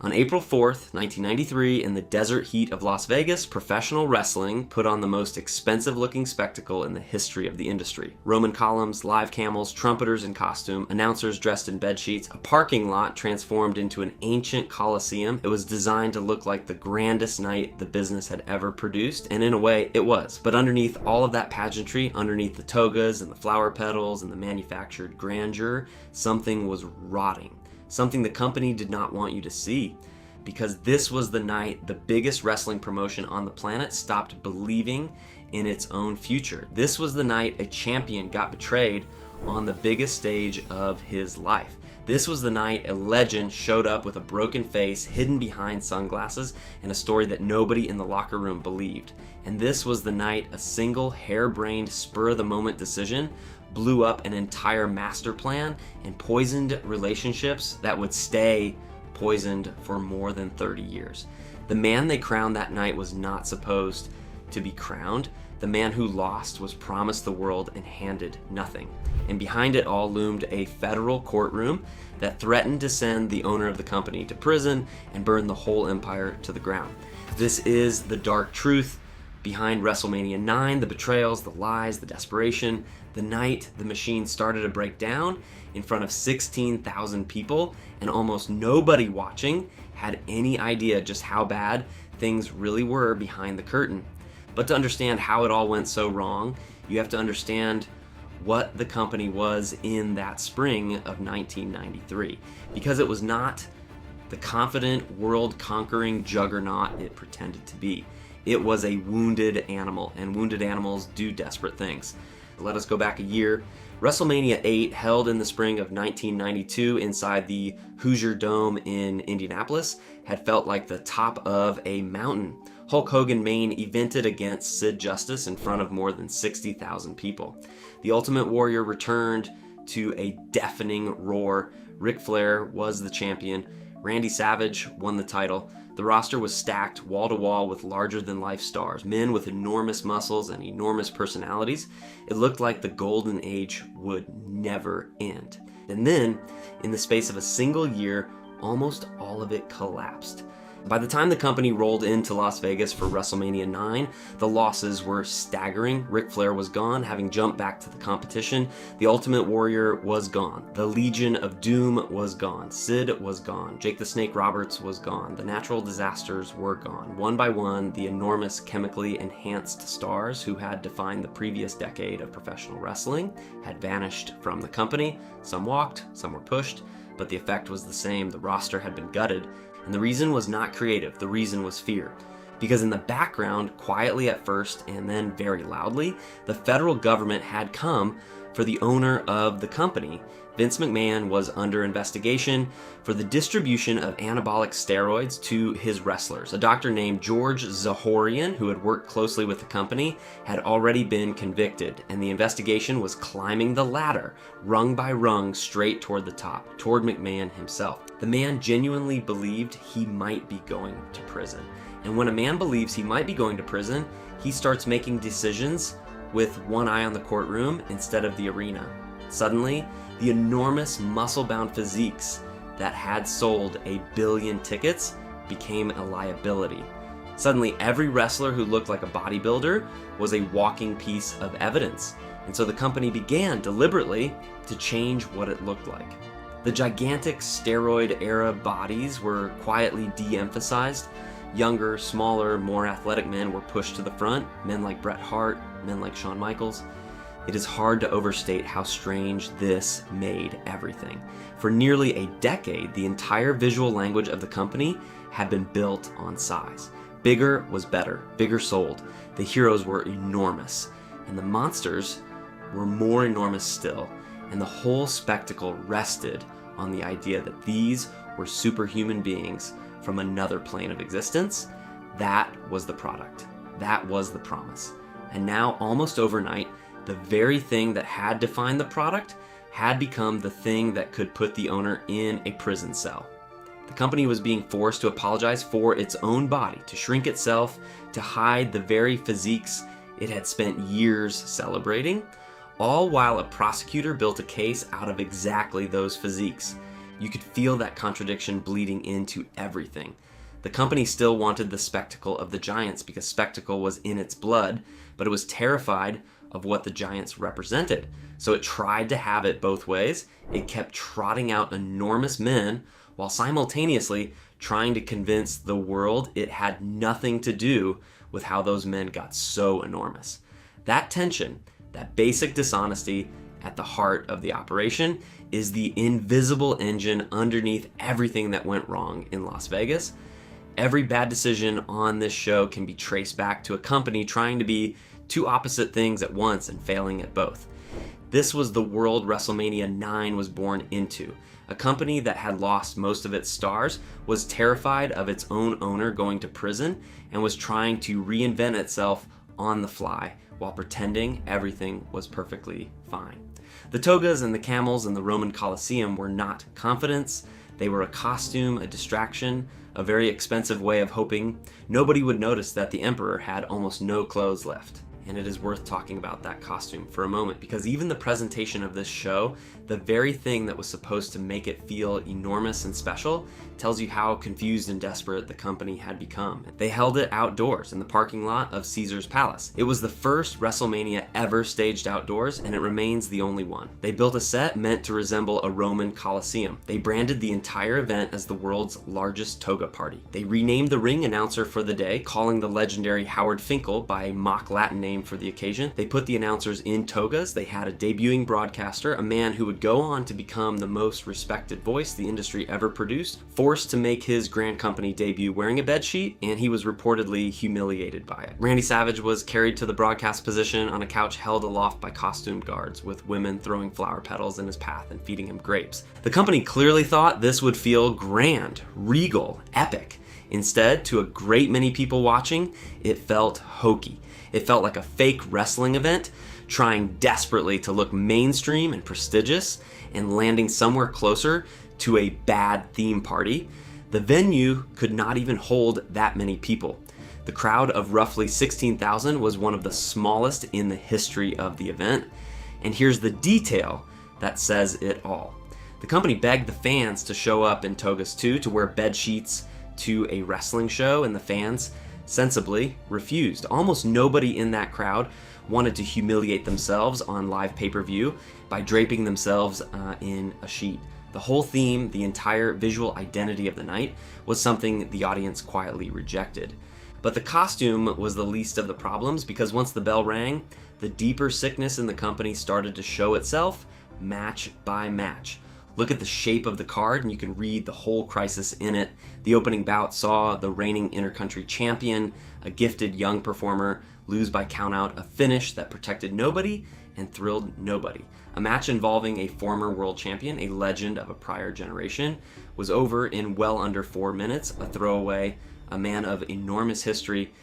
On April 4th, 1993, in the desert heat of Las Vegas, professional wrestling put on the most expensive-looking spectacle in the history of the industry. Roman columns, live camels, trumpeters in costume, announcers dressed in bedsheets, a parking lot transformed into an ancient Coliseum. It was designed to look like the grandest night the business had ever produced, and in a way, it was. But underneath all of that pageantry, underneath the togas and the flower petals and the manufactured grandeur, something was rotting. Something the company did not want you to see, because this was the night the biggest wrestling promotion on the planet stopped believing in its own future. This was the night a champion got betrayed on the biggest stage of his life. This was the night a legend showed up with a broken face hidden behind sunglasses and a story that nobody in the locker room believed. And this was the night a single harebrained spur-of-the-moment decision blew up an entire master plan and poisoned relationships that would stay poisoned for more than 30 years. The man they crowned that night was not supposed to be crowned. The man who lost was promised the world and handed nothing. And behind it all loomed a federal courtroom that threatened to send the owner of the company to prison and burn the whole empire to the ground. This is the dark truth behind WrestleMania IX, the betrayals, the lies, the desperation. The night the machine started to break down in front of 16,000 people, and almost nobody watching had any idea just how bad things really were behind the curtain. But to understand how it all went so wrong, you have to understand what the company was in that spring of 1993, because it was not the confident, world-conquering juggernaut it pretended to be. It was a wounded animal, and wounded animals do desperate things. Let us go back a year. WrestleMania VIII, held in the spring of 1992 inside the Hoosier Dome in Indianapolis, had felt like the top of a mountain. Hulk Hogan main evented against Sid Justice in front of more than 60,000 people. The Ultimate Warrior returned to a deafening roar. Ric Flair was the champion. Randy Savage won the title. The roster was stacked wall to wall with larger-than-life stars, men with enormous muscles and enormous personalities. It looked like the golden age would never end. And then, in the space of a single year, almost all of it collapsed. By the time the company rolled into Las Vegas for WrestleMania IX, the losses were staggering. Ric Flair was gone, having jumped back to the competition. The Ultimate Warrior was gone. The Legion of Doom was gone. Sid was gone. Jake the Snake Roberts was gone. The Natural Disasters were gone. One by one, the enormous chemically enhanced stars who had defined the previous decade of professional wrestling had vanished from the company. Some walked, some were pushed, but the effect was the same. The roster had been gutted. And the reason was not creative, the reason was fear. Because in the background, quietly at first and then very loudly, the federal government had come for the owner of the company. Vince McMahon was under investigation for the distribution of anabolic steroids to his wrestlers. A doctor named George Zahorian, who had worked closely with the company, had already been convicted, and the investigation was climbing the ladder, rung by rung, straight toward the top, toward McMahon himself. The man genuinely believed he might be going to prison. And when a man believes he might be going to prison, he starts making decisions with one eye on the courtroom instead of the arena. Suddenly, the enormous muscle-bound physiques that had sold 1 billion tickets became a liability. Suddenly, every wrestler who looked like a bodybuilder was a walking piece of evidence. And so the company began deliberately to change what it looked like. The gigantic steroid-era bodies were quietly de-emphasized. Younger, smaller, more athletic men were pushed to the front, men like Bret Hart, men like Shawn Michaels. It is hard to overstate how strange this made everything. For nearly a decade, the entire visual language of the company had been built on size. Bigger was better, bigger sold. The heroes were enormous, and the monsters were more enormous still, and the whole spectacle rested on the idea that these were superhuman beings from another plane of existence. That was the product. That was the promise. And now, almost overnight, the very thing that had defined the product had become the thing that could put the owner in a prison cell. The company was being forced to apologize for its own body, to shrink itself, to hide the very physiques it had spent years celebrating, all while a prosecutor built a case out of exactly those physiques. You could feel that contradiction bleeding into everything. The company still wanted the spectacle of the Giants because spectacle was in its blood, but it was terrified of what the Giants represented. So it tried to have it both ways. It kept trotting out enormous men while simultaneously trying to convince the world it had nothing to do with how those men got so enormous. That tension, that basic dishonesty at the heart of the operation, is the invisible engine underneath everything that went wrong in Las Vegas. Every bad decision on this show can be traced back to a company trying to be two opposite things at once and failing at both. This was the world WrestleMania IX was born into. A company that had lost most of its stars, was terrified of its own owner going to prison, and was trying to reinvent itself on the fly while pretending everything was perfectly fine. The togas and the camels in the Roman Coliseum were not confidence. They were a costume, a distraction, a very expensive way of hoping nobody would notice that the emperor had almost no clothes left. And it is worth talking about that costume for a moment, because even the presentation of this show, the very thing that was supposed to make it feel enormous and special, tells you how confused and desperate the company had become. They held it outdoors in the parking lot of Caesar's Palace. It was the first WrestleMania ever staged outdoors, and it remains the only one. They built a set meant to resemble a Roman Coliseum. They branded the entire event as the world's largest toga party. They renamed the ring announcer for the day, calling the legendary Howard Finkel by a mock Latin name for the occasion. They put the announcers in togas. They had a debuting broadcaster, a man who would go on to become the most respected voice the industry ever produced, forced to make his grand company debut wearing a bedsheet, and he was reportedly humiliated by it. Randy Savage was carried to the broadcast position on a couch held aloft by costumed guards, with women throwing flower petals in his path and feeding him grapes. The company clearly thought this would feel grand, regal, epic. Instead, to a great many people watching, it felt hokey. It felt like a fake wrestling event, trying desperately to look mainstream and prestigious, and landing somewhere closer to a bad theme party. The venue could not even hold that many people. The crowd of roughly 16,000 was one of the smallest in the history of the event. And here's the detail that says it all. The company begged the fans to show up in togas too, to wear bed sheets to a wrestling show, and the fans sensibly refused. Almost nobody in that crowd wanted to humiliate themselves on live pay-per-view by draping themselves in a sheet. The whole theme, the entire visual identity of the night, was something the audience quietly rejected. But the costume was the least of the problems, because once the bell rang, the deeper sickness in the company started to show itself match by match. Look at the shape of the card and you can read the whole crisis in it. The opening bout saw the reigning intercountry champion, a gifted young performer, lose by countout, a finish that protected nobody and thrilled nobody. A match involving a former world champion, a legend of a prior generation, was over in well under 4 minutes. A throwaway, a man of enormous history,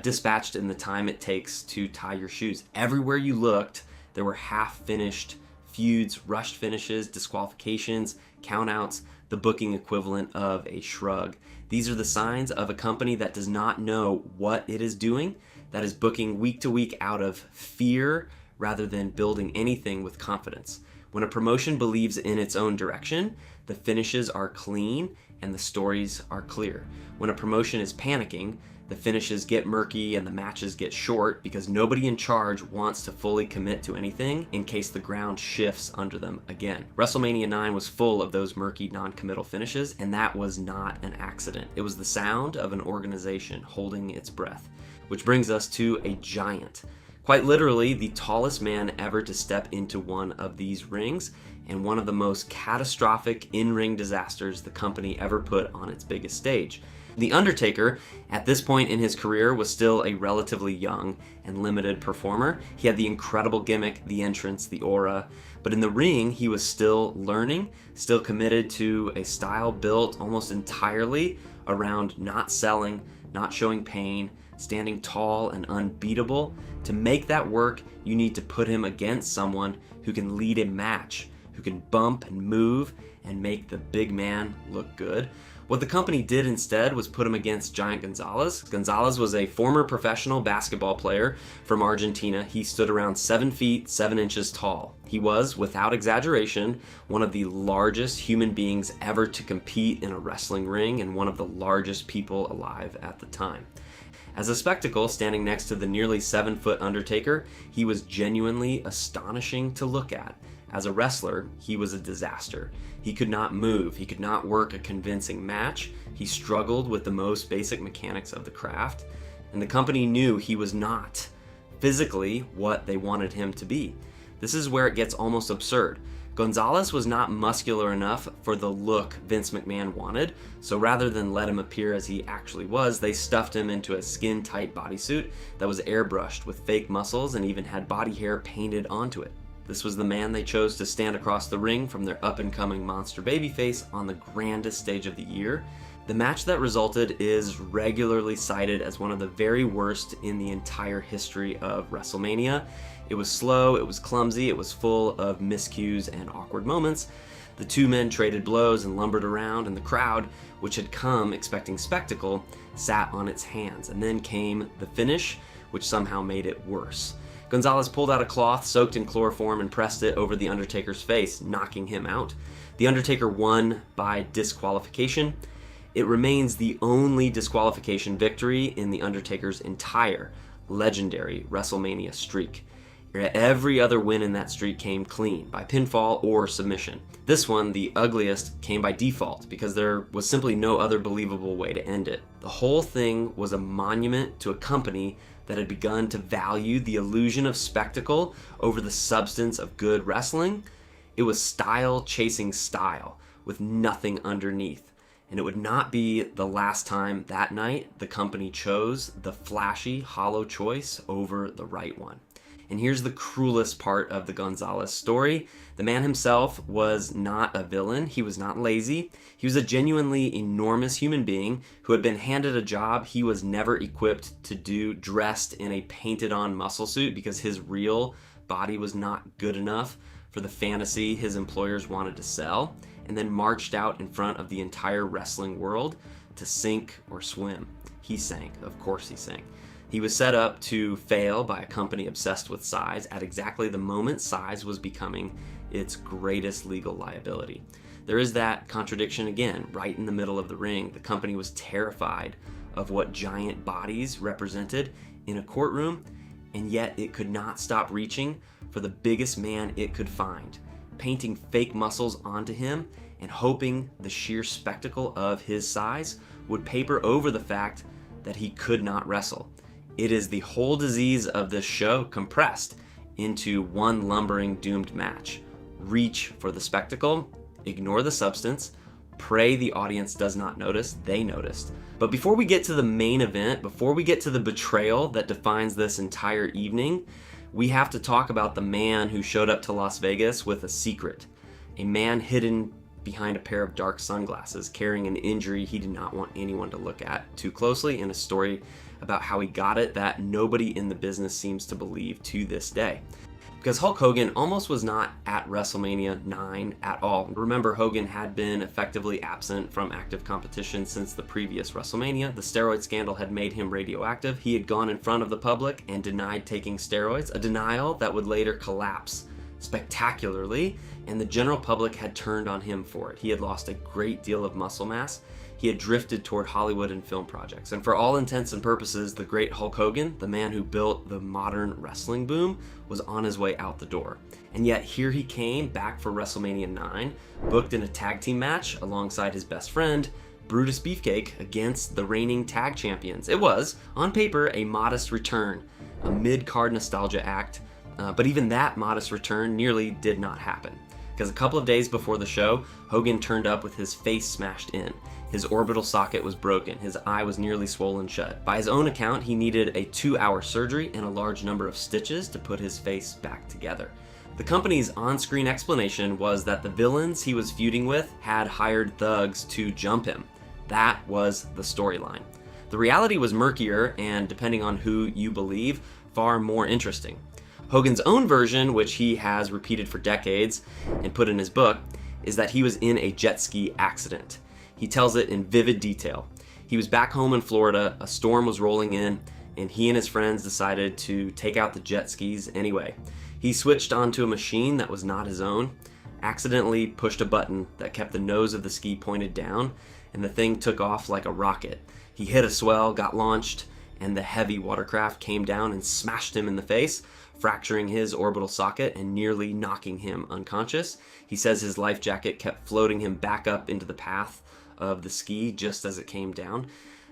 dispatched in the time it takes to tie your shoes. Everywhere you looked, there were half-finished feuds, rushed finishes, disqualifications, countouts, the booking equivalent of a shrug. These are the signs of a company that does not know what it is doing, that is booking week to week out of fear rather than building anything with confidence. When a promotion believes in its own direction, the finishes are clean and the stories are clear. When a promotion is panicking, the finishes get murky and the matches get short because nobody in charge wants to fully commit to anything in case the ground shifts under them again. WrestleMania IX was full of those murky, non-committal finishes, and that was not an accident. It was the sound of an organization holding its breath. Which brings us to a giant. Quite literally, the tallest man ever to step into one of these rings, and one of the most catastrophic in-ring disasters the company ever put on its biggest stage. The Undertaker, at this point in his career, was still a relatively young and limited performer. He had the incredible gimmick, the entrance, the aura, but in the ring, he was still learning, still committed to a style built almost entirely around not selling, not showing pain, standing tall and unbeatable. To make that work, you need to put him against someone who can lead a match, who can bump and move and make the big man look good. What the company did instead was put him against Giant Gonzalez. Gonzalez was a former professional basketball player from Argentina. He stood around 7 feet, 7 inches tall. He was, without exaggeration, one of the largest human beings ever to compete in a wrestling ring and one of the largest people alive at the time. As a spectacle, standing next to the nearly 7-foot Undertaker, he was genuinely astonishing to look at. As a wrestler, he was a disaster. He could not move, he could not work a convincing match, he struggled with the most basic mechanics of the craft, and the company knew he was not physically what they wanted him to be. This is where it gets almost absurd. Gonzalez was not muscular enough for the look Vince McMahon wanted, so rather than let him appear as he actually was, they stuffed him into a skin-tight bodysuit that was airbrushed with fake muscles and even had body hair painted onto it. This was the man they chose to stand across the ring from their up-and-coming monster babyface on the grandest stage of the year. The match that resulted is regularly cited as one of the very worst in the entire history of WrestleMania. It was slow, it was clumsy, it was full of miscues and awkward moments. The two men traded blows and lumbered around, and the crowd, which had come expecting spectacle, sat on its hands. And then came the finish, which somehow made it worse. Gonzalez pulled out a cloth soaked in chloroform and pressed it over the Undertaker's face, knocking him out. The Undertaker won by disqualification. It remains the only disqualification victory in the Undertaker's entire legendary WrestleMania streak. Every other win in that streak came clean, by pinfall or submission. This one, the ugliest, came by default because there was simply no other believable way to end it. The whole thing was a monument to a company that had begun to value the illusion of spectacle over the substance of good wrestling. It was style chasing style, with nothing underneath. And it would not be the last time that night the company chose the flashy, hollow choice over the right one. And here's the cruelest part of the Gonzalez story. The man himself was not a villain. He was not lazy. He was a genuinely enormous human being who had been handed a job he was never equipped to do, dressed in a painted-on muscle suit because his real body was not good enough for the fantasy his employers wanted to sell, and then marched out in front of the entire wrestling world to sink or swim. He sank. Of course he sank. He was set up to fail by a company obsessed with size at exactly the moment size was becoming its greatest legal liability. There is that contradiction again, right in the middle of the ring. The company was terrified of what giant bodies represented in a courtroom, and yet it could not stop reaching for the biggest man it could find, painting fake muscles onto him and hoping the sheer spectacle of his size would paper over the fact that he could not wrestle. It is the whole disease of this show compressed into one lumbering doomed match. Reach for the spectacle, ignore the substance, pray the audience does not notice, they noticed. But before we get to the main event, before we get to the betrayal that defines this entire evening, we have to talk about the man who showed up to Las Vegas with a secret. A man hidden behind a pair of dark sunglasses, carrying an injury he did not want anyone to look at too closely, in a story about how he got it that nobody in the business seems to believe to this day. Because Hulk Hogan almost was not at WrestleMania IX at all. Remember, Hogan had been effectively absent from active competition since the previous WrestleMania. The steroid scandal had made him radioactive. He had gone in front of the public and denied taking steroids, a denial that would later collapse spectacularly, and the general public had turned on him for it. He had lost a great deal of muscle mass. He had drifted toward Hollywood and film projects. And for all intents and purposes, the great Hulk Hogan, the man who built the modern wrestling boom, was on his way out the door. And yet here he came back for WrestleMania IX, booked in a tag team match alongside his best friend, Brutus Beefcake, against the reigning tag champions. It was, on paper, a modest return, a mid-card nostalgia act, but even that modest return nearly did not happen. Because a couple of days before the show, Hogan turned up with his face smashed in. His orbital socket was broken. His eye was nearly swollen shut. By his own account, he needed a 2-hour surgery and a large number of stitches to put his face back together. The company's on-screen explanation was that the villains he was feuding with had hired thugs to jump him. That was the storyline. The reality was murkier and, depending on who you believe, far more interesting. Hogan's own version, which he has repeated for decades and put in his book, is that he was in a jet ski accident. He tells it in vivid detail. He was back home in Florida, a storm was rolling in, and he and his friends decided to take out the jet skis anyway. He switched onto a machine that was not his own, accidentally pushed a button that kept the nose of the ski pointed down, and the thing took off like a rocket. He hit a swell, got launched, and the heavy watercraft came down and smashed him in the face, fracturing his orbital socket and nearly knocking him unconscious. He says his life jacket kept floating him back up into the path of the ski just as it came down.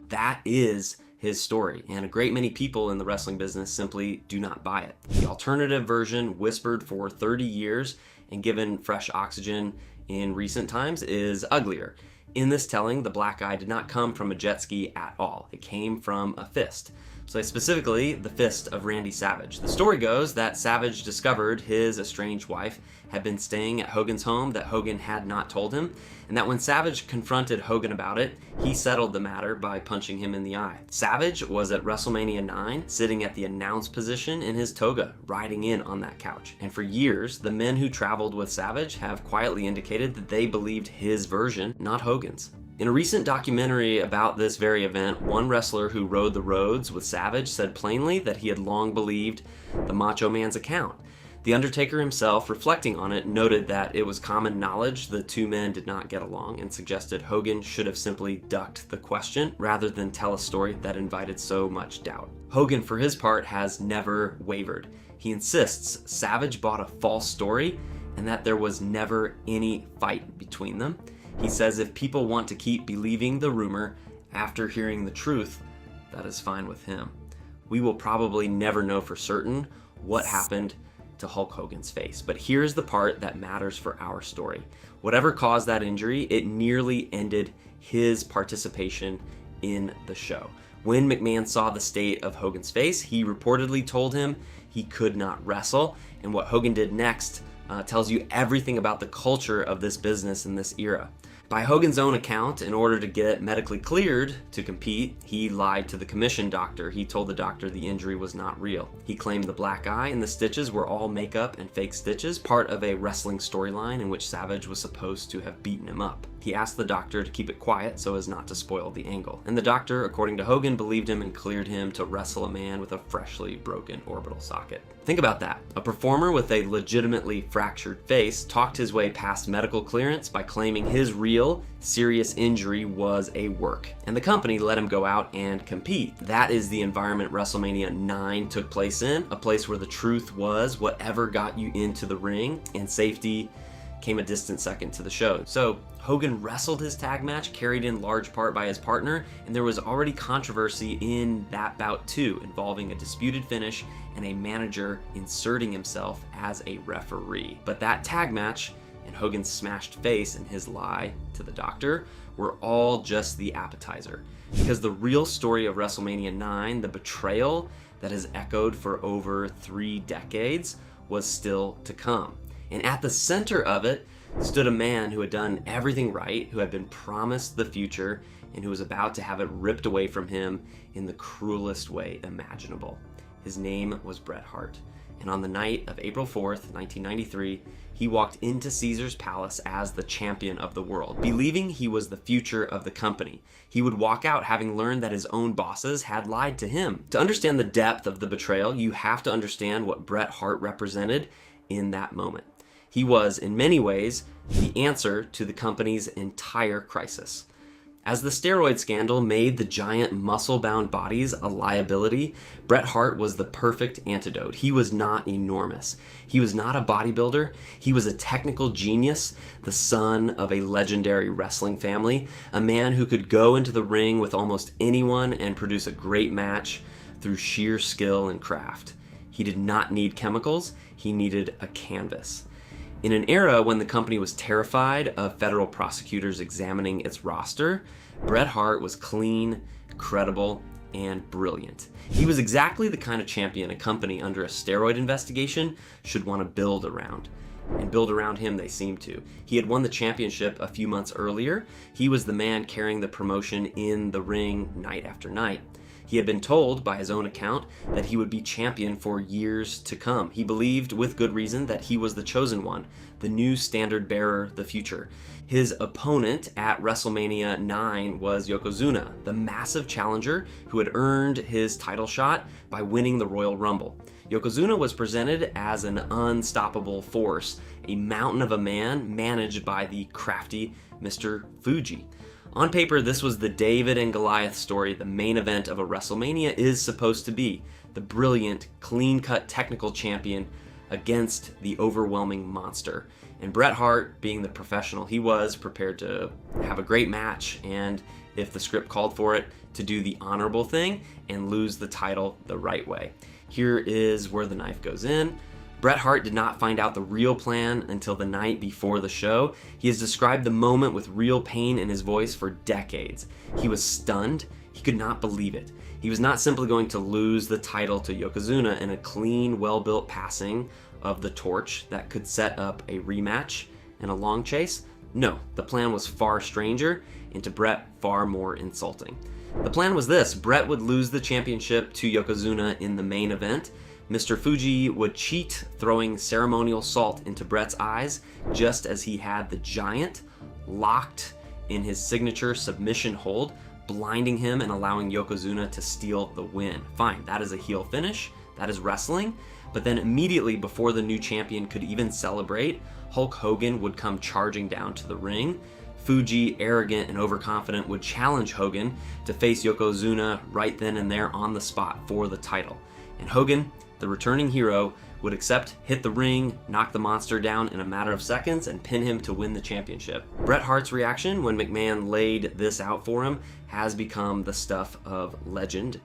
That is his story, and a great many people in the wrestling business simply do not buy it. The alternative version, whispered for 30 years and given fresh oxygen in recent times, is uglier. In this telling, the black eye did not come from a jet ski at all. It came from a fist. So specifically, the fist of Randy Savage. The story goes that Savage discovered his estranged wife had been staying at Hogan's home that Hogan had not told him, and that when Savage confronted Hogan about it, he settled the matter by punching him in the eye. Savage was at WrestleMania IX, sitting at the announce position in his toga, riding in on that couch. And for years, the men who traveled with Savage have quietly indicated that they believed his version, not Hogan's. In a recent documentary about this very event, one wrestler who rode the roads with Savage said plainly that he had long believed the Macho Man's account. The Undertaker himself, reflecting on it, noted that it was common knowledge the two men did not get along and suggested Hogan should have simply ducked the question rather than tell a story that invited so much doubt. Hogan, for his part, has never wavered. He insists Savage bought a false story and that there was never any fight between them. He says if people want to keep believing the rumor after hearing the truth, that is fine with him. We will probably never know for certain what happened to Hulk Hogan's face, but here's the part that matters for our story. Whatever caused that injury, it nearly ended his participation in the show. When McMahon saw the state of Hogan's face, he reportedly told him he could not wrestle, and what Hogan did next tells you everything about the culture of this business in this era. By Hogan's own account, in order to get medically cleared to compete, he lied to the commission doctor. He told the doctor the injury was not real. He claimed the black eye and the stitches were all makeup and fake stitches, part of a wrestling storyline in which Savage was supposed to have beaten him up. He asked the doctor to keep it quiet so as not to spoil the angle. And the doctor, according to Hogan, believed him and cleared him to wrestle a man with a freshly broken orbital socket. Think about that. A performer with a legitimately fractured face talked his way past medical clearance by claiming his real, serious injury was a work. And the company let him go out and compete. That is the environment WrestleMania IX took place in, a place where the truth was whatever got you into the ring, and safety came a distant second to the show. So Hogan wrestled his tag match, carried in large part by his partner, and there was already controversy in that bout too, involving a disputed finish and a manager inserting himself as a referee. But that tag match and Hogan's smashed face and his lie to the doctor were all just the appetizer. Because the real story of WrestleMania IX, the betrayal that has echoed for over 3 decades, was still to come. And at the center of it stood a man who had done everything right, who had been promised the future, and who was about to have it ripped away from him in the cruelest way imaginable. His name was Bret Hart. And on the night of April 4th, 1993, he walked into Caesar's Palace as the champion of the world, believing he was the future of the company. He would walk out having learned that his own bosses had lied to him. To understand the depth of the betrayal, you have to understand what Bret Hart represented in that moment. He was, in many ways, the answer to the company's entire crisis. As the steroid scandal made the giant muscle-bound bodies a liability, Bret Hart was the perfect antidote. He was not enormous. He was not a bodybuilder. He was a technical genius, the son of a legendary wrestling family, a man who could go into the ring with almost anyone and produce a great match through sheer skill and craft. He did not need chemicals. He needed a canvas. In an era when the company was terrified of federal prosecutors examining its roster, Bret Hart was clean, credible, and brilliant. He was exactly the kind of champion a company under a steroid investigation should want to build around. And build around him they seemed to. He had won the championship a few months earlier. He was the man carrying the promotion in the ring night after night. He had been told, by his own account, that he would be champion for years to come. He believed, with good reason, that he was the chosen one, the new standard bearer, the future. His opponent at WrestleMania IX was Yokozuna, the massive challenger who had earned his title shot by winning the Royal Rumble. Yokozuna was presented as an unstoppable force, a mountain of a man managed by the crafty Mr. Fuji. On paper, this was the David and Goliath story the main event of a WrestleMania is supposed to be. The brilliant, clean-cut technical champion against the overwhelming monster. And Bret Hart, being the professional he was, prepared to have a great match, and if the script called for it, to do the honorable thing and lose the title the right way. Here is where the knife goes in. Bret Hart did not find out the real plan until the night before the show. He has described the moment with real pain in his voice for decades. He was stunned. He could not believe it. He was not simply going to lose the title to Yokozuna in a clean, well-built passing of the torch that could set up a rematch and a long chase. No, the plan was far stranger, and to Bret, far more insulting. The plan was this: Bret would lose the championship to Yokozuna in the main event. Mr. Fuji would cheat, throwing ceremonial salt into Bret's eyes, just as he had the giant locked in his signature submission hold, blinding him and allowing Yokozuna to steal the win. Fine, that is a heel finish, that is wrestling, but then immediately before the new champion could even celebrate, Hulk Hogan would come charging down to the ring. Fuji, arrogant and overconfident, would challenge Hogan to face Yokozuna right then and there on the spot for the title. And Hogan, the returning hero, would accept, hit the ring, knock the monster down in a matter of seconds, and pin him to win the championship. Bret Hart's reaction when McMahon laid this out for him has become the stuff of legend.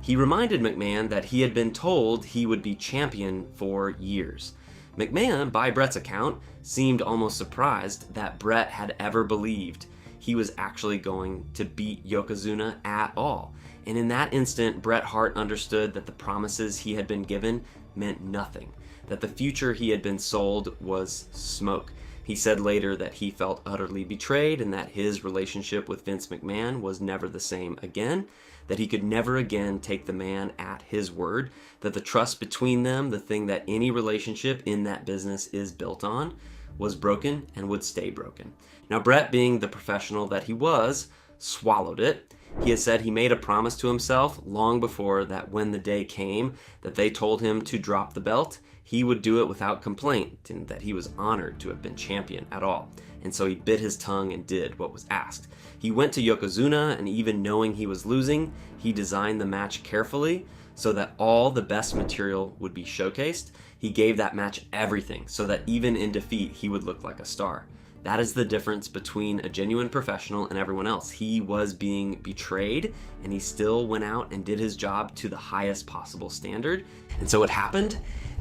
He reminded McMahon that he had been told he would be champion for years. McMahon, by Bret's account, seemed almost surprised that Bret had ever believed he was actually going to beat Yokozuna at all. And in that instant, Bret Hart understood that the promises he had been given meant nothing, that the future he had been sold was smoke. He said later that he felt utterly betrayed and that his relationship with Vince McMahon was never the same again, that he could never again take the man at his word, that the trust between them, the thing that any relationship in that business is built on, was broken and would stay broken. Now, Bret, being the professional that he was, swallowed it. He has said he made a promise to himself long before that when the day came that they told him to drop the belt, he would do it without complaint, and that he was honored to have been champion at all. And so he bit his tongue and did what was asked. He went to Yokozuna, and even knowing he was losing, he designed the match carefully so that all the best material would be showcased. He gave that match everything so that even in defeat, he would look like a star. That is the difference between a genuine professional and everyone else. He was being betrayed, and he still went out and did his job to the highest possible standard. And so it happened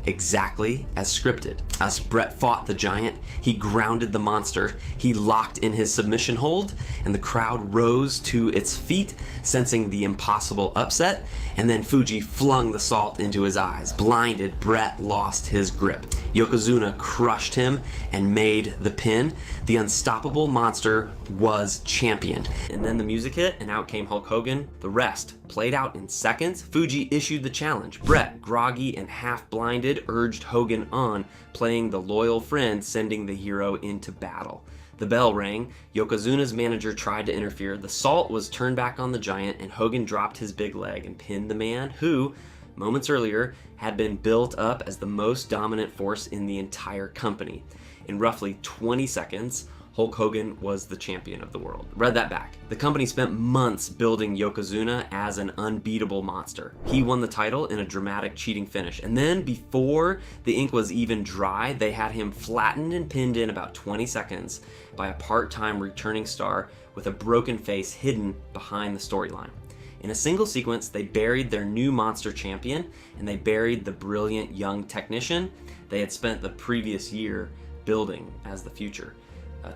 exactly as scripted. As Bret fought the giant, he grounded the monster, he locked in his submission hold, and the crowd rose to its feet, sensing the impossible upset, and then Fuji flung the salt into his eyes. Blinded, Bret lost his grip. Yokozuna crushed him and made the pin. The unstoppable monster was champion. And then the music hit, and out came Hulk Hogan. The rest played out in seconds. Fuji issued the challenge. Bret, groggy and half-blinded, urged Hogan on, playing the loyal friend, sending the hero into battle. The bell rang. Yokozuna's manager tried to interfere. The salt was turned back on the giant, and Hogan dropped his big leg and pinned the man who, moments earlier, had been built up as the most dominant force in the entire company. In roughly 20 seconds, Hulk Hogan was the champion of the world. Read that back. The company spent months building Yokozuna as an unbeatable monster. He won the title in a dramatic cheating finish. And then before the ink was even dry, they had him flattened and pinned in about 20 seconds by a part-time returning star with a broken face hidden behind the storyline. In a single sequence, they buried their new monster champion, and they buried the brilliant young technician they had spent the previous year building as the future.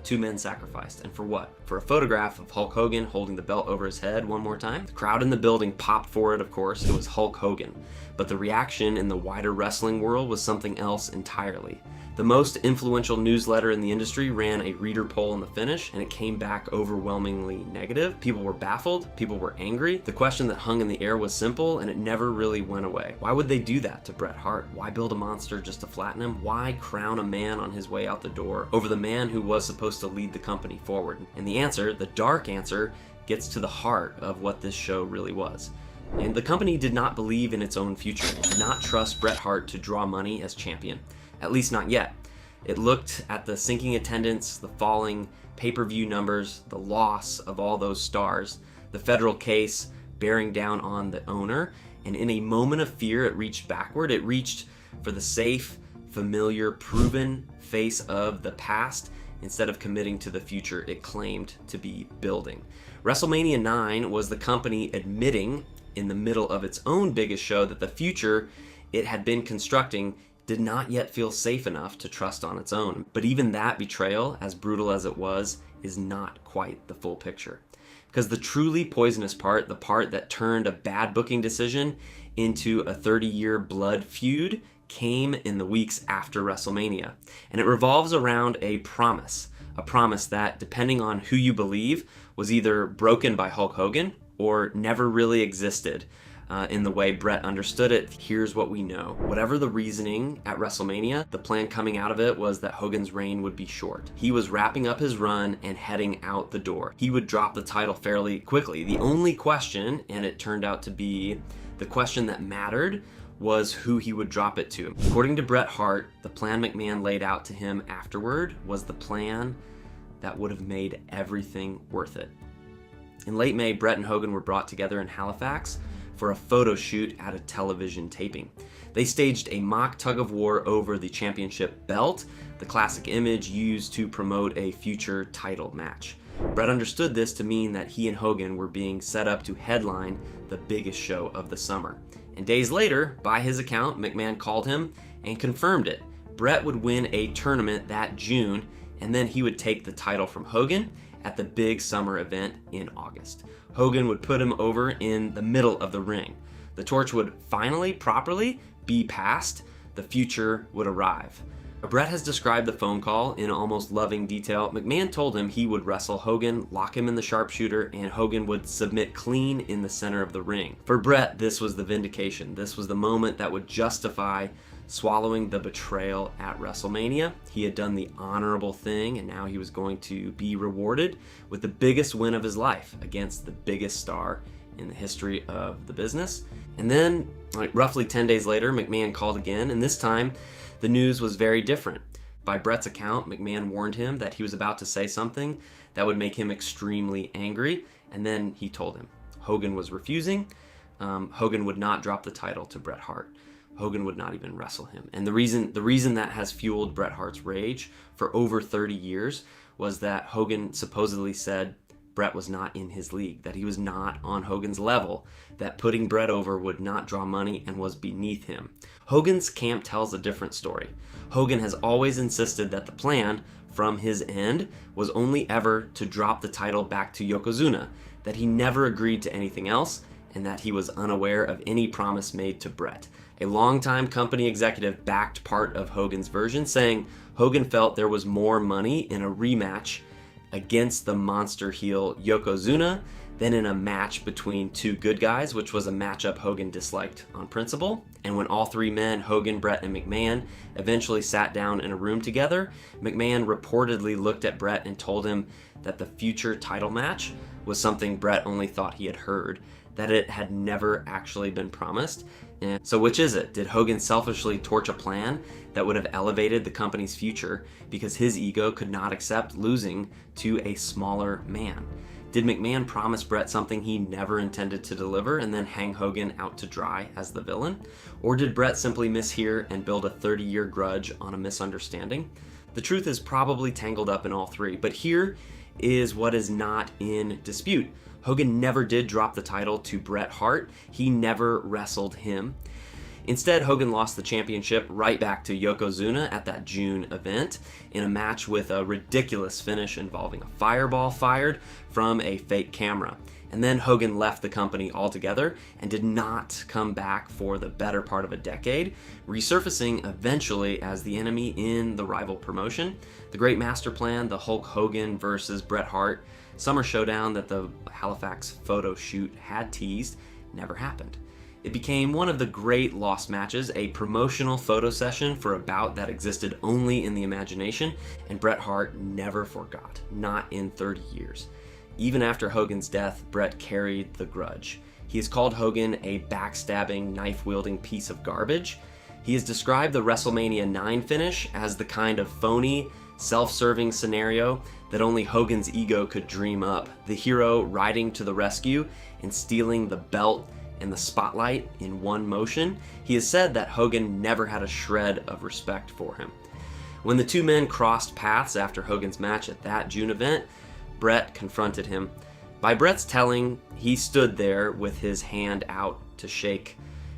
Two men sacrificed. And for what? For a photograph of Hulk Hogan holding the belt over his head one more time. The crowd in the building popped for it, of course. It was Hulk Hogan. But the reaction in the wider wrestling world was something else entirely. The most influential newsletter in the industry ran a reader poll in the finish, and it came back overwhelmingly negative. People were baffled, people were angry. The question that hung in the air was simple, and it never really went away. Why would they do that to Bret Hart? Why build a monster just to flatten him? Why crown a man on his way out the door over the man who was supposed to lead the company forward? And the answer, the dark answer, gets to the heart of what this show really was. And the company did not believe in its own future. It did not trust Bret Hart to draw money as champion. At least not yet. It looked at the sinking attendance, the falling pay-per-view numbers, the loss of all those stars, the federal case bearing down on the owner, and in a moment of fear, it reached backward. It reached for the safe, familiar, proven face of the past instead of committing to the future it claimed to be building. WrestleMania IX was the company admitting in the middle of its own biggest show that the future it had been constructing did not yet feel safe enough to trust on its own. But even that betrayal, as brutal as it was, is not quite the full picture. Because the truly poisonous part, the part that turned a bad booking decision into a 30-year blood feud, came in the weeks after WrestleMania. And it revolves around a promise that, depending on who you believe, was either broken by Hulk Hogan or never really existed. In the way Bret understood it. Here's what we know. Whatever the reasoning at WrestleMania, the plan coming out of it was that Hogan's reign would be short. He was wrapping up his run and heading out the door. He would drop the title fairly quickly. The only question, and it turned out to be the question that mattered, was who he would drop it to. According to Bret Hart, the plan McMahon laid out to him afterward was the plan that would have made everything worth it. In late May, Bret and Hogan were brought together in Halifax for a photo shoot at a television taping. They staged a mock tug-of-war over the championship belt, the classic image used to promote a future title match. Bret understood this to mean that he and Hogan were being set up to headline the biggest show of the summer. And days later, by his account, McMahon called him and confirmed it. Bret would win a tournament that June, and then he would take the title from Hogan at the big summer event in August. Hogan would put him over in the middle of the ring. The torch would finally, properly be passed. The future would arrive. Bret has described the phone call in almost loving detail. McMahon told him he would wrestle Hogan, lock him in the sharpshooter, and Hogan would submit clean in the center of the ring. For Bret, this was the vindication. This was the moment that would justify swallowing the betrayal at WrestleMania. He had done the honorable thing, and now he was going to be rewarded with the biggest win of his life against the biggest star in the history of the business. And then, roughly 10 days later, McMahon called again, and this time the news was very different. By Bret's account, McMahon warned him that he was about to say something that would make him extremely angry, and then he told him Hogan was refusing. Hogan would not drop the title to Bret Hart. Hogan would not even wrestle him. And the reason that has fueled Bret Hart's rage for over 30 years was that Hogan supposedly said Bret was not in his league, that he was not on Hogan's level, that putting Bret over would not draw money and was beneath him. Hogan's camp tells a different story. Hogan has always insisted that the plan, from his end, was only ever to drop the title back to Yokozuna, that he never agreed to anything else, and that he was unaware of any promise made to Bret. A longtime company executive backed part of Hogan's version, saying Hogan felt there was more money in a rematch against the monster heel Yokozuna than in a match between two good guys, which was a matchup Hogan disliked on principle. And when all three men, Hogan, Bret, and McMahon, eventually sat down in a room together, McMahon reportedly looked at Bret and told him that the future title match was something Bret only thought he had heard, that it had never actually been promised. And so which is it? Did Hogan selfishly torch a plan that would have elevated the company's future because his ego could not accept losing to a smaller man? Did McMahon promise Bret something he never intended to deliver and then hang Hogan out to dry as the villain? Or did Bret simply mishear and build a 30-year grudge on a misunderstanding? The truth is probably tangled up in all three, but here is what is not in dispute. Hogan never did drop the title to Bret Hart. He never wrestled him. Instead, Hogan lost the championship right back to Yokozuna at that June event in a match with a ridiculous finish involving a fireball fired from a fake camera. and then Hogan left the company altogether and did not come back for the better part of a decade, resurfacing eventually as the enemy in the rival promotion. The great master plan, the Hulk Hogan versus Bret Hart summer showdown that the Halifax photo shoot had teased, never happened. It became one of the great lost matches, a promotional photo session for a bout that existed only in the imagination, and Bret Hart never forgot, not in 30 years. Even after Hogan's death, Bret carried the grudge. He has called Hogan a backstabbing, knife-wielding piece of garbage. He has described the WrestleMania IX finish as the kind of phony, self-serving scenario that only Hogan's ego could dream up, the hero riding to the rescue and stealing the belt and the spotlight in one motion. He has said that Hogan never had a shred of respect for him. When the two men crossed paths after Hogan's match at that June event, Bret confronted him. By Bret's telling, he stood there with his hand out to shake,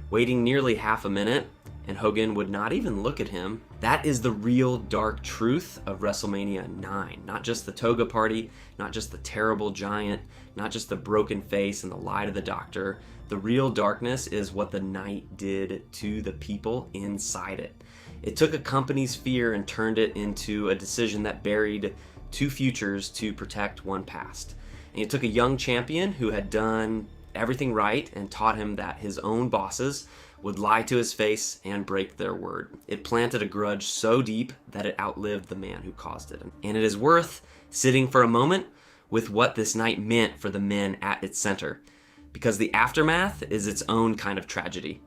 waiting nearly half a minute, and Hogan would not even look at him. That is the real dark truth of WrestleMania IX. Not just the toga party, not just the terrible giant, not just the broken face and the lie to the doctor. The real darkness is what the night did to the people inside it. It took a company's fear and turned it into a decision that buried two futures to protect one past. And it took a young champion who had done everything right and taught him that his own bosses would lie to his face and break their word. It planted a grudge so deep that it outlived the man who caused it. And it is worth sitting for a moment with what this night meant for the men at its center, because the aftermath is its own kind of tragedy.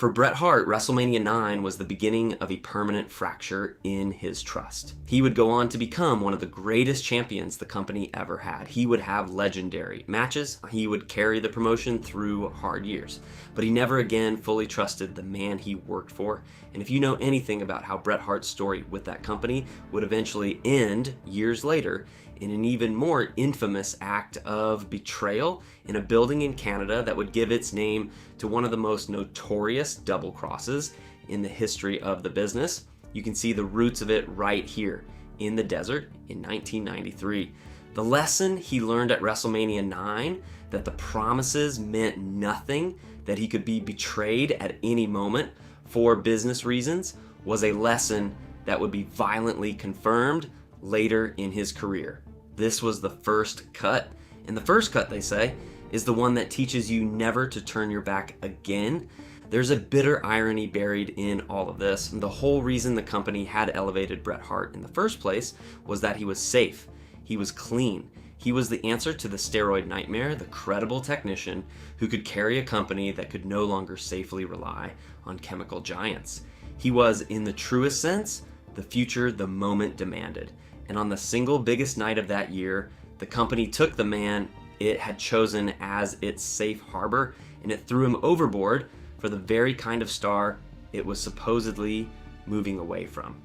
For Bret Hart, WrestleMania IX was the beginning of a permanent fracture in his trust. He would go on to become one of the greatest champions the company ever had. He would have legendary matches. He would carry the promotion through hard years. But he never again fully trusted the man he worked for. And if you know anything about how Bret Hart's story with that company would eventually end years later, in an even more infamous act of betrayal in a building in Canada that would give its name to one of the most notorious double crosses in the history of the business. You can see the roots of it right here in the desert in 1993. The lesson he learned at WrestleMania IX, that the promises meant nothing, that he could be betrayed at any moment for business reasons, was a lesson that would be violently confirmed later in his career. This was the first cut, and the first cut, they say, is the one that teaches you never to turn your back again. There's a bitter irony buried in all of this. The whole reason the company had elevated Bret Hart in the first place was that he was safe, he was clean, he was the answer to the steroid nightmare, the credible technician who could carry a company that could no longer safely rely on chemical giants. He was, in the truest sense, the future the moment demanded. And on the single biggest night of that year, the company took the man it had chosen as its safe harbor, and it threw him overboard for the very kind of star it was supposedly moving away from.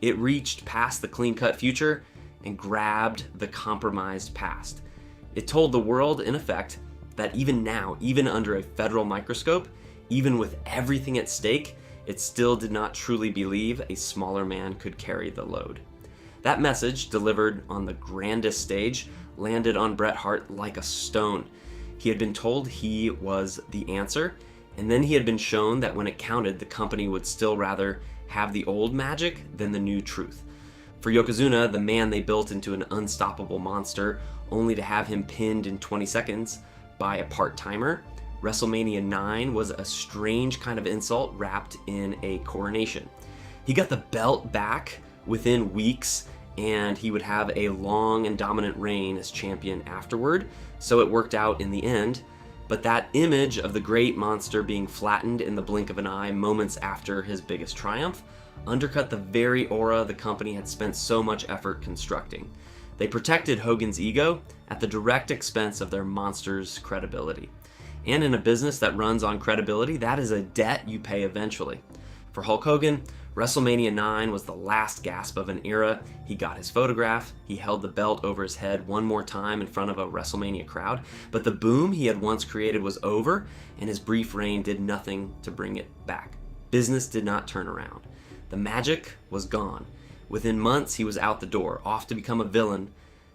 It reached past the clean-cut future and grabbed the compromised past. It told the world, in effect, that even now, even under a federal microscope, even with everything at stake, it still did not truly believe a smaller man could carry the load. That message, delivered on the grandest stage, landed on Bret Hart like a stone. He had been told he was the answer, and then he had been shown that when it counted, the company would still rather have the old magic than the new truth. For Yokozuna, the man they built into an unstoppable monster, only to have him pinned in 20 seconds by a part-timer, WrestleMania IX was a strange kind of insult wrapped in a coronation. He got the belt back within weeks, and he would have a long and dominant reign as champion afterward, so it worked out in the end. But that image of the great monster being flattened in the blink of an eye moments after his biggest triumph undercut the very aura the company had spent so much effort constructing. They protected Hogan's ego at the direct expense of their monster's credibility. And in a business that runs on credibility, that is a debt you pay eventually. For Hulk Hogan, WrestleMania IX was the last gasp of an era. He got his photograph, he held the belt over his head one more time in front of a WrestleMania crowd, but the boom he had once created was over, and his brief reign did nothing to bring it back. Business did not turn around. The magic was gone. Within months, he was out the door, off to become a villain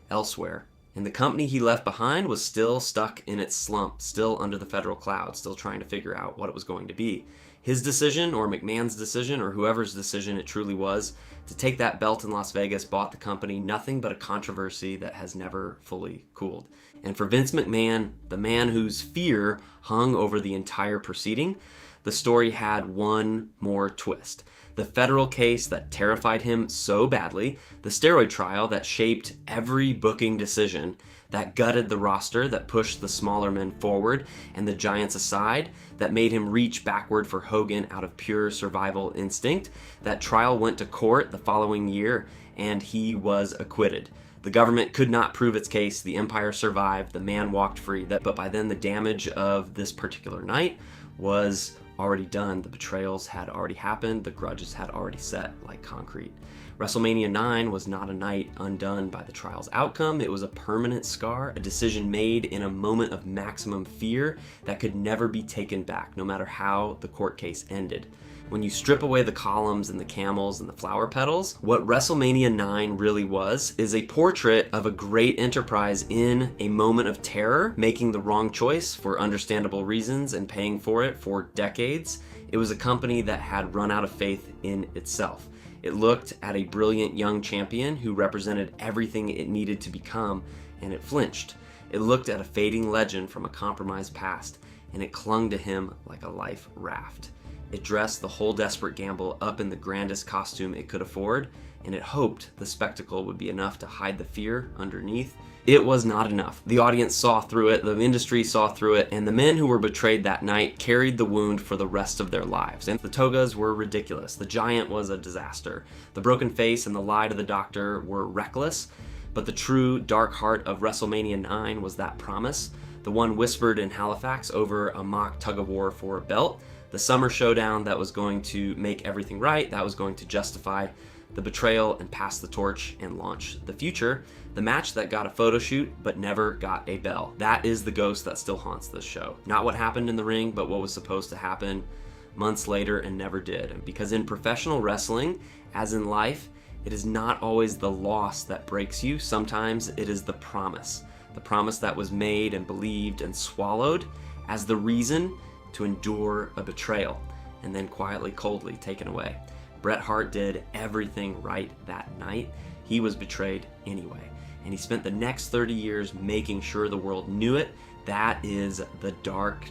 elsewhere. And the company he left behind was still stuck in its slump, still under the federal cloud, still trying to figure out what it was going to be. His decision, or McMahon's decision, or whoever's decision it truly was, to take that belt in Las Vegas bought the company nothing but a controversy that has never fully cooled. And for Vince McMahon, the man whose fear hung over the entire proceeding, the story had one more twist. The federal case that terrified him so badly, the steroid trial that shaped every booking decision, that gutted the roster, that pushed the smaller men forward and the giants aside, that made him reach backward for Hogan out of pure survival instinct. That trial went to court the following year, and he was acquitted. The government could not prove its case, the empire survived, the man walked free. But by then the damage of this particular night was already done. The betrayals had already happened. The grudges had already set like concrete. WrestleMania IX was not a night undone by the trial's outcome. It was a permanent scar, a decision made in a moment of maximum fear that could never be taken back, no matter how the court case ended. When you strip away the columns and the camels and the flower petals, what WrestleMania IX really was is a portrait of a great enterprise in a moment of terror, making the wrong choice for understandable reasons and paying for it for decades. It was a company that had run out of faith in itself. It looked at a brilliant young champion who represented everything it needed to become, and it flinched. It looked at a fading legend from a compromised past, and it clung to him like a life raft. It dressed the whole desperate gamble up in the grandest costume it could afford, and it hoped the spectacle would be enough to hide the fear underneath. It was not enough. The audience saw through it, the industry saw through it, and the men who were betrayed that night carried the wound for the rest of their lives. And the togas were ridiculous. The giant was a disaster. The broken face and the lie to the doctor were reckless, but the true dark heart of WrestleMania IX was that promise, the one whispered in Halifax over a mock tug-of-war for a belt. The summer showdown that was going to make everything right, that was going to justify the betrayal and pass the torch and launch the future. The match that got a photo shoot but never got a bell. That is the ghost that still haunts this show. Not what happened in the ring, but what was supposed to happen months later and never did. And because in professional wrestling, as in life, it is not always the loss that breaks you. Sometimes it is the promise that was made and believed and swallowed as the reason to endure a betrayal and then quietly, coldly taken away. Bret Hart did everything right that night. He was betrayed anyway, and he spent the next 30 years making sure the world knew it. That is the dark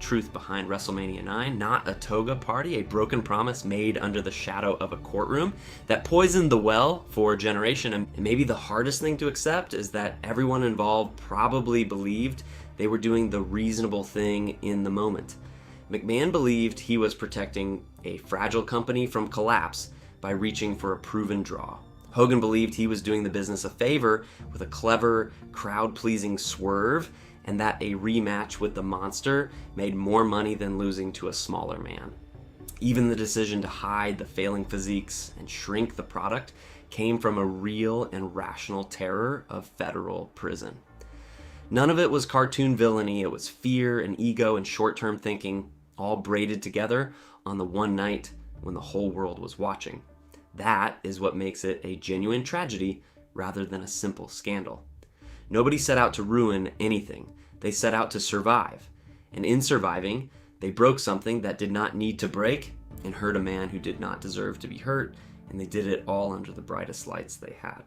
truth behind WrestleMania IX, not a toga party, a broken promise made under the shadow of a courtroom that poisoned the well for a generation. And maybe the hardest thing to accept is that everyone involved probably believed they were doing the reasonable thing in the moment. McMahon believed he was protecting a fragile company from collapse by reaching for a proven draw. Hogan believed he was doing the business a favor with a clever, crowd-pleasing swerve, and that a rematch with the monster made more money than losing to a smaller man. Even the decision to hide the failing physiques and shrink the product came from a real and rational terror of federal prison. None of it was cartoon villainy, it was fear and ego and short-term thinking, all braided together on the one night when the whole world was watching. That is what makes it a genuine tragedy rather than a simple scandal. Nobody set out to ruin anything. They set out to survive. And in surviving, they broke something that did not need to break and hurt a man who did not deserve to be hurt, and they did it all under the brightest lights they had.